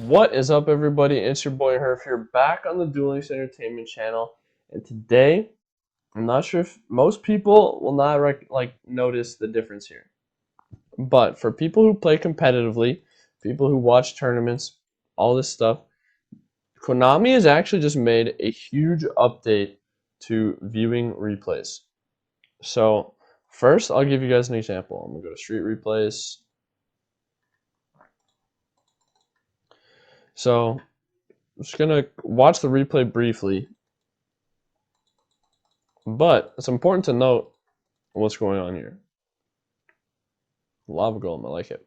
What is up, everybody? It's your boy Herf here, back on the Duel Entertainment channel, and today I'm not sure if most people will not notice the difference here, but for people who play competitively, people who watch tournaments, all this stuff, Konami has actually just made a huge update to viewing replays. So first, I'll give you guys an example. I'm gonna go to Street Replays. So I'm just gonna watch the replay briefly. But it's important to note what's going on here. Lava Golem, I like it.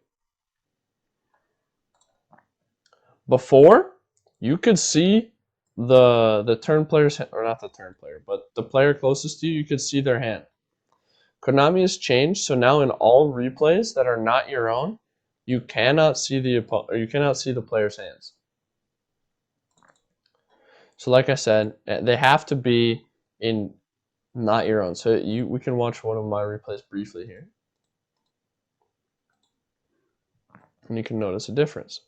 Before, you could see the turn player's, or not the turn player, but the player closest to you, you could see their hand. Konami has changed, so now in all replays that are not your own, you cannot see the player's hands. So like I said, they have to be in not your own. So we can watch one of my replays briefly here. And you can notice a difference.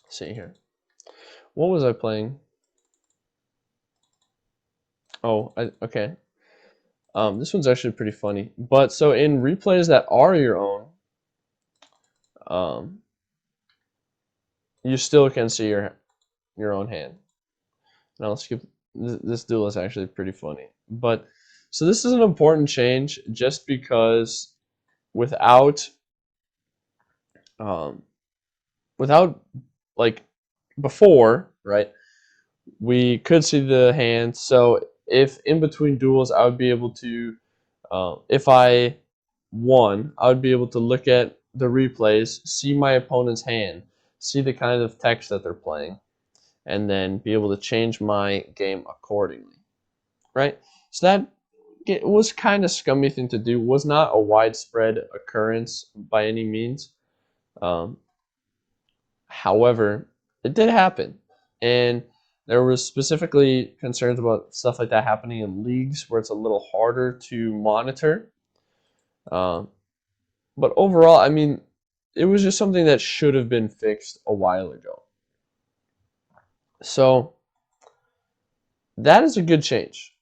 See here. What was I playing? Oh, okay. This one's actually pretty funny. But so in replays that are your own, you still can see your own hand. Now let's skip. This duel is actually pretty funny. But so this is an important change, just because without um, without like before, right? We could see the hand. So if in between duels, I would be able to, if I won, I would be able to look at the replays, see my opponent's hand, see the kind of text that they're playing, and then be able to change my game accordingly, right? So that it was kind of scummy thing to do. Was not a widespread occurrence by any means. Um, However, it did happen, and there was specifically concerns about stuff like that happening in leagues where it's a little harder to monitor. Um, but overall, I mean, it was just something that should have been fixed a while ago. So that is a good change,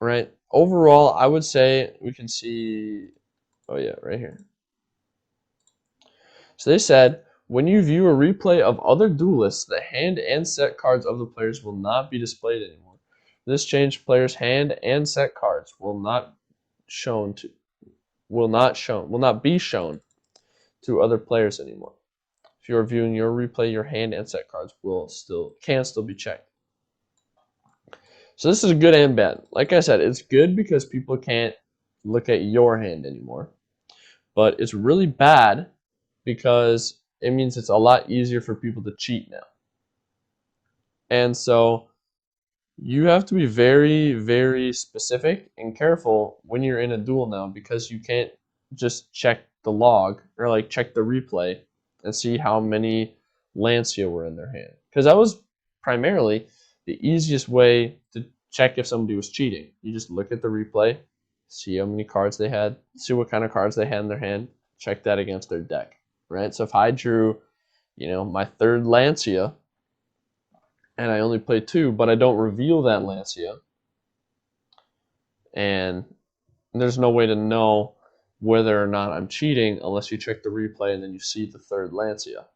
right? Overall, I would say we can see, oh yeah, right here. So they said, when you view a replay of other duelists, the hand and set cards of the players will not be displayed anymore. This change, players' hand and set cards will not be shown to other players anymore. If you are viewing your replay, your hand and set cards can still be checked. So this is good and bad. Like I said, it's good because people can't look at your hand anymore. But it's really bad because it means it's a lot easier for people to cheat now. And so you have to be very, very specific and careful when you're in a duel now, because you can't just check the log or like check the replay and see how many Lancia were in their hand. Because that was primarily the easiest way to check if somebody was cheating. You just look at the replay, see how many cards they had, see what kind of cards they had in their hand, check that against their deck, right? So if I drew, my third Lancia, and I only play 2, but I don't reveal that Lancia, and there's no way to know whether or not I'm cheating unless you check the replay and then you see the third Lancia.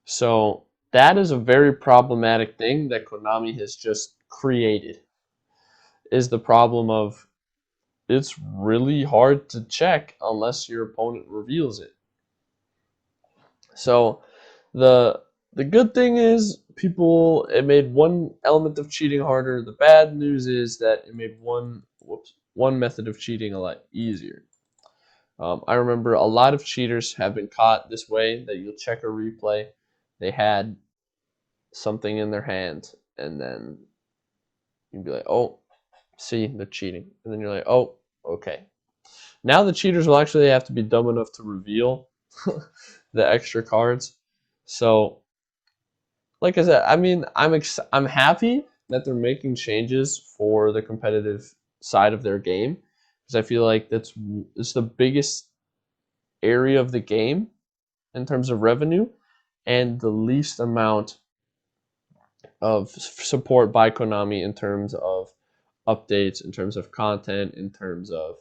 So that is a very problematic thing that Konami has just created, is the problem of it's really hard to check unless your opponent reveals it. So the good thing is it made one element of cheating harder. The bad news is that it made one method of cheating a lot easier. I remember a lot of cheaters have been caught this way, that you'll check a replay, they had something in their hand, and then you'd be like, oh, see, they're cheating. And then you're like, oh, okay. Now the cheaters will actually have to be dumb enough to reveal the extra cards. So, like I said, I mean, I'm happy that they're making changes for the competitive side of their game, because I feel like it's the biggest area of the game in terms of revenue, and the least amount of support by Konami in terms of updates, in terms of content, in terms of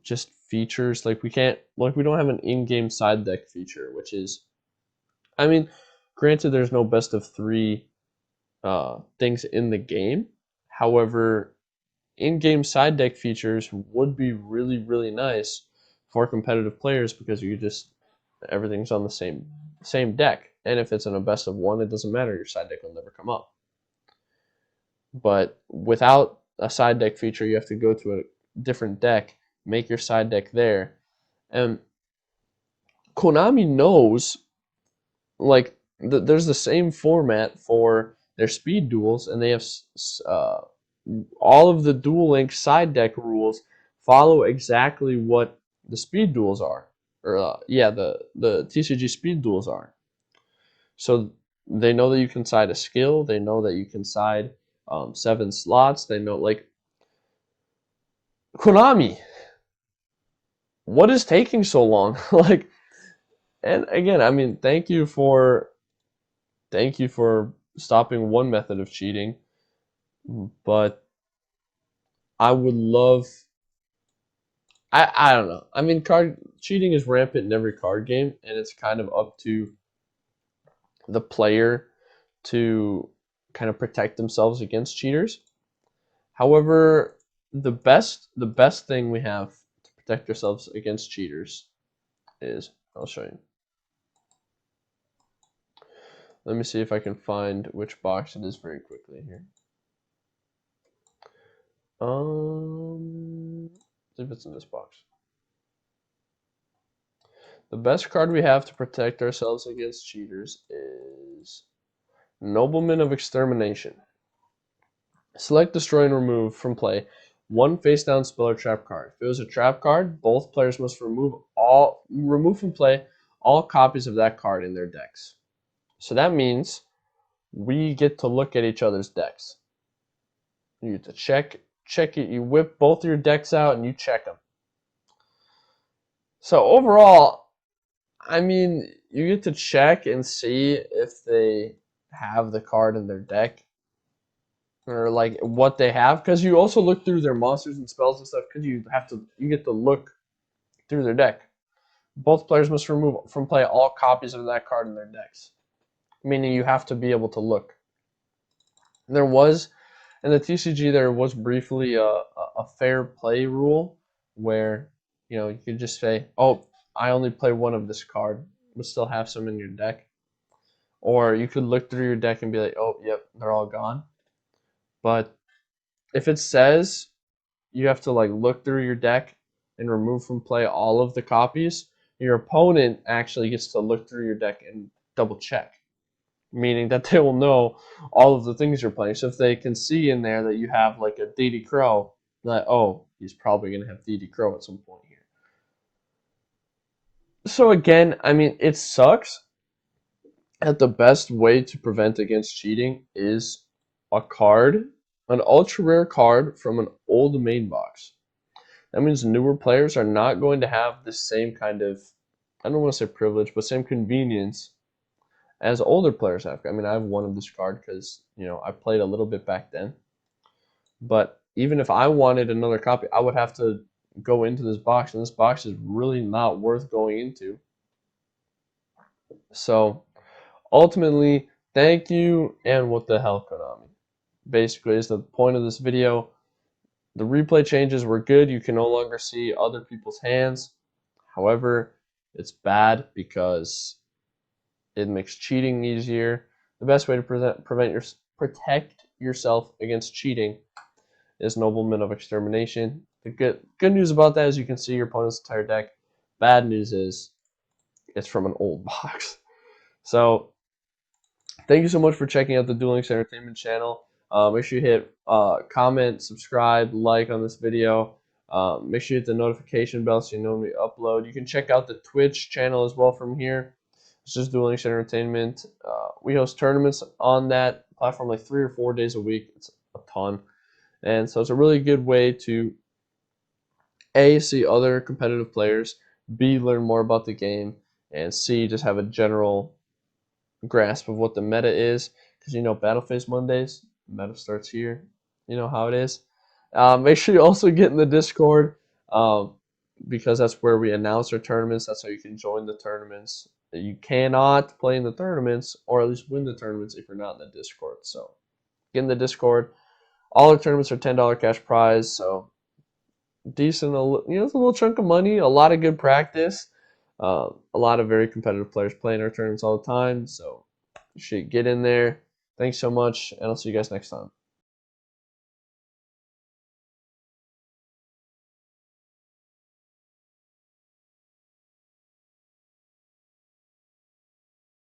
just features. Like we don't have an in-game side deck feature, which is, I mean, granted, there's no best of three things in the game. However, in-game side deck features would be really, really nice for competitive players because you just everything's on the same deck. And if it's in a best of one, it doesn't matter. Your side deck will never come up. But without a side deck feature, you have to go to a different deck, make your side deck there. And Konami knows, like, there's the same format for their speed duels, and they have all of the Duel Link side deck rules follow exactly what the speed duels are. Or, yeah, the TCG speed duels are. So they know that you can side a skill, they know that you can side 7 slots, they know, like, Konami, what is taking so long? Like, and again, I mean, thank you for stopping one method of cheating, but I would love, I don't know. I mean, card cheating is rampant in every card game, and it's kind of up to the player to kind of protect themselves against cheaters. However, the best thing we have to protect ourselves against cheaters is, I'll show you. Let me see if I can find which box it is very quickly here. See if it's in this box. The best card we have to protect ourselves against cheaters is Nobleman of Extermination. Select, destroy, and remove from play one face-down spell or trap card. If it was a trap card, both players must remove from play all copies of that card in their decks. So that means we get to look at each other's decks. You get to check it. You whip both your decks out and you check them. So overall, I mean, you get to check and see if they have the card in their deck, or like what they have, because you also look through their monsters and spells and stuff, because you get to look through their deck. Both players must remove from play all copies of that card in their decks, meaning you have to be able to look. There was in the TCG there was briefly a fair play rule where you could just say, oh, I only play one of this card, but still have some in your deck. Or you could look through your deck and be like, oh, yep, they're all gone. But if it says you have to like look through your deck and remove from play all of the copies, your opponent actually gets to look through your deck and double check, meaning that they will know all of the things you're playing. So if they can see in there that you have like a DD Crow, like, oh, he's probably going to have DD Crow at some point here. So again, I mean, it sucks that the best way to prevent against cheating is a card, an ultra rare card from an old main box. That means newer players are not going to have the same kind of, I don't want to say privilege, but same convenience as older players have. I mean, I have one of this card because, I played a little bit back then. But even if I wanted another copy, I would have to go into this box, and this box is really not worth going into. So ultimately, thank you, and what the hell, Konami. Basically, is the point of this video. The replay changes were good. You can no longer see other people's hands. However, it's bad because it makes cheating easier. The best way to protect yourself against cheating is Nobleman of Extermination. The good news about that is you can see your opponent's entire deck. Bad news is it's from an old box. So thank you so much for checking out the Duel Links Entertainment channel. Make sure you hit comment, subscribe, like on this video. Make sure you hit the notification bell so you know when we upload. You can check out the Twitch channel as well from here. It's just Duel Links Entertainment. We host tournaments on that platform like 3 or 4 days a week. It's a ton. And so it's a really good way to A, see other competitive players, B, learn more about the game, and C, just have a general grasp of what the meta is. Because Battle Phase Mondays, meta starts here. You know how it is. Make sure you also get in the Discord, um, because that's where we announce our tournaments. That's how you can join the tournaments. You cannot play in the tournaments, or at least win the tournaments, if you're not in the Discord. So get in the Discord. All our tournaments are $10 cash prize, so decent. It's a little chunk of money, a lot of good practice, a lot of very competitive players playing our tournaments all the time. So you should get in there. Thanks so much, and I'll see you guys next time.